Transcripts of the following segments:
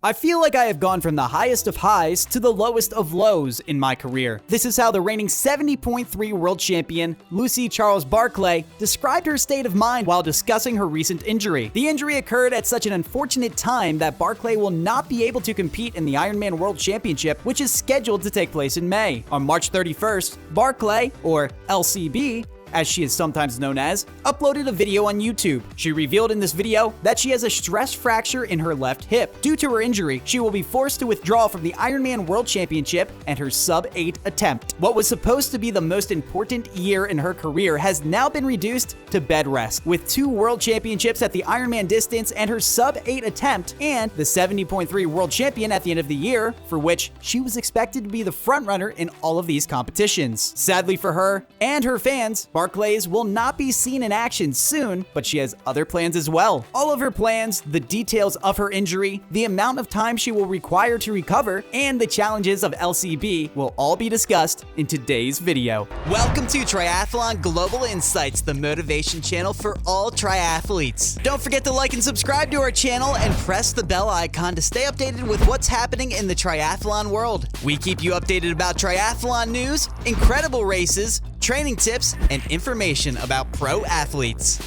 I feel like I have gone from the highest of highs to the lowest of lows in my career. This is how the reigning 70.3 world champion, Lucy Charles Barclay, described her state of mind while discussing her recent injury. The injury occurred at such an unfortunate time that Barclay will not be able to compete in the IRONMAN World Championship, which is scheduled to take place in May. On March 31st, Barclay, or LCB, as she is sometimes known as, uploaded a video on YouTube. She revealed in this video that she has a stress fracture in her left hip. Due to her injury, she will be forced to withdraw from the IRONMAN World Championship and her sub-8 attempt. What was supposed to be the most important year in her career has now been reduced to bed rest, with 2 world championships at the Ironman distance and her sub-8 attempt, and the 70.3 world champion at the end of the year, for which she was expected to be the frontrunner in all of these competitions. Sadly for her and her fans, Barclays will not be seen in action soon, but she has other plans as well. All of her plans, the details of her injury, the amount of time she will require to recover, and the challenges of LCB will all be discussed in today's video. Welcome to Triathlon Global Insights, the motivation channel for all triathletes. Don't forget to like and subscribe to our channel and press the bell icon to stay updated with what's happening in the triathlon world. We keep you updated about triathlon news, incredible races, training tips, and information about pro athletes.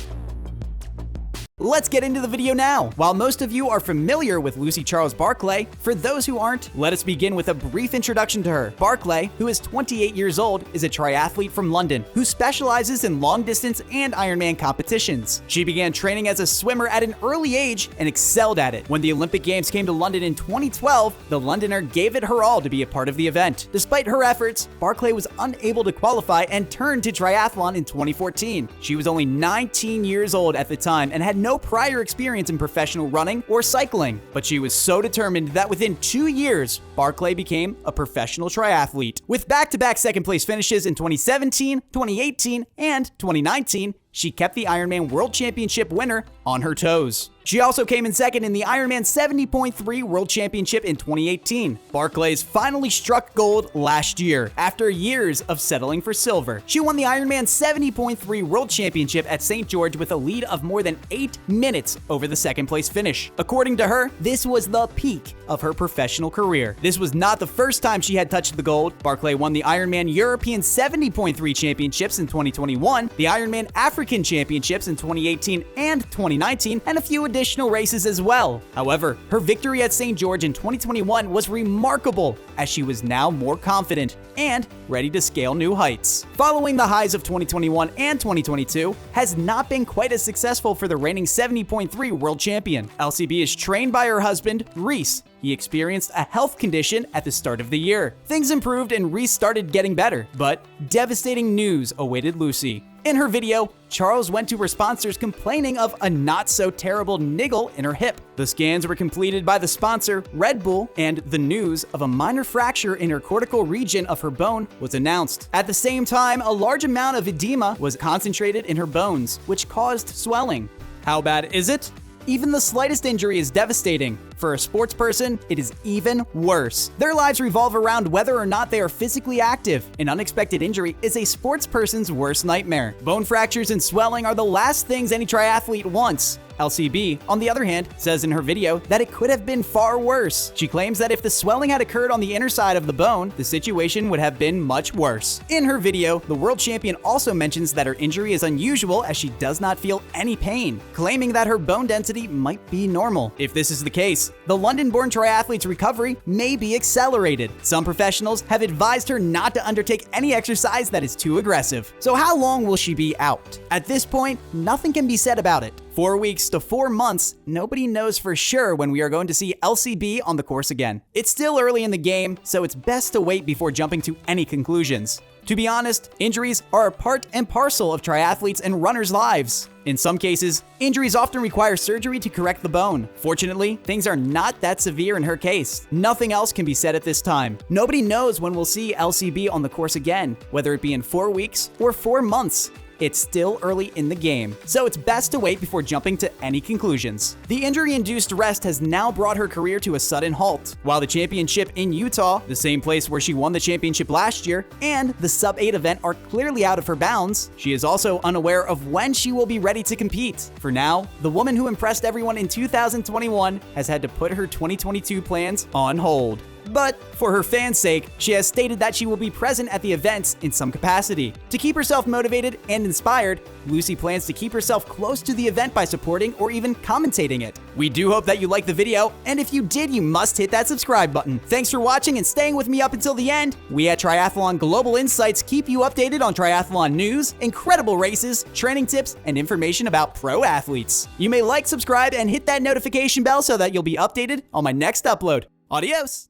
Let's get into the video now. While most of you are familiar with Lucy Charles Barclay, for those who aren't, let us begin with a brief introduction to her. Barclay, who is 28 years old, is a triathlete from London who specializes in long distance and Ironman competitions. She began training as a swimmer at an early age and excelled at it. When the Olympic Games came to London in 2012, the Londoner gave it her all to be a part of the event. Despite her efforts, Barclay was unable to qualify and turned to triathlon in 2014. She was only 19 years old at the time and had no prior experience in professional running or cycling, but she was so determined that within 2 years, Barclay became a professional triathlete. With back-to-back second-place finishes in 2017, 2018, and 2019, she kept the Ironman World Championship winner on her toes. She also came in second in the Ironman 70.3 World Championship in 2018. Barclays finally struck gold last year after years of settling for silver. She won the Ironman 70.3 World Championship at St. George with a lead of more than 8 minutes over the second place finish. According to her, this was the peak of her professional career. This was not the first time she had touched the gold. Barclay won the Ironman European 70.3 Championships in 2021, the Ironman African Championships in 2018 and 2019, and a few additional races as well. However, her victory at St. George in 2021 was remarkable, as she was now more confident and ready to scale new heights. Following the highs of 2021 and 2022 has not been quite as successful for the reigning 70.3 world champion. LCB is trained by her husband, Reese. He experienced a health condition at the start of the year. Things improved and Reese started getting better, but devastating news awaited Lucy. In her video, Charles went to her sponsors complaining of a not-so-terrible niggle in her hip. The scans were completed by the sponsor, Red Bull, and the news of a minor fracture in her cortical region of her bone was announced. At the same time, a large amount of edema was concentrated in her bones, which caused swelling. How bad is it? Even the slightest injury is devastating. For a sports person, it is even worse. Their lives revolve around whether or not they are physically active. An unexpected injury is a sports person's worst nightmare. Bone fractures and swelling are the last things any triathlete wants. LCB, on the other hand, says in her video that it could have been far worse. She claims that if the swelling had occurred on the inner side of the bone, the situation would have been much worse. In her video, the world champion also mentions that her injury is unusual as she does not feel any pain, claiming that her bone density might be normal. If this is the case, the London-born triathlete's recovery may be accelerated. Some professionals have advised her not to undertake any exercise that is too aggressive. So how long will she be out? At this point, nothing can be said about it. 4 weeks to 4 months, nobody knows for sure when we are going to see LCB on the course again. It's still early in the game, so it's best to wait before jumping to any conclusions. To be honest, injuries are a part and parcel of triathletes and runners' lives. In some cases, injuries often require surgery to correct the bone. Fortunately, things are not that severe in her case. Nothing else can be said at this time. Nobody knows when we'll see LCB on the course again, whether it be in 4 weeks or 4 months. it's still early in the game, so it's best to wait before jumping to any conclusions. The injury-induced rest has now brought her career to a sudden halt. While the championship in Utah, the same place where she won the championship last year, and the sub-8 event are clearly out of her bounds, she is also unaware of when she will be ready to compete. For now, the woman who impressed everyone in 2021 has had to put her 2022 plans on hold. But for her fans' sake, she has stated that she will be present at the events in some capacity. To keep herself motivated and inspired, Lucy plans to keep herself close to the event by supporting or even commentating it. We do hope that you liked the video, and if you did, you must hit that subscribe button. Thanks for watching and staying with me up until the end. We at Triathlon Global Insights keep you updated on triathlon news, incredible races, training tips, and information about pro athletes. You may like, subscribe, and hit that notification bell so that you'll be updated on my next upload. Adios!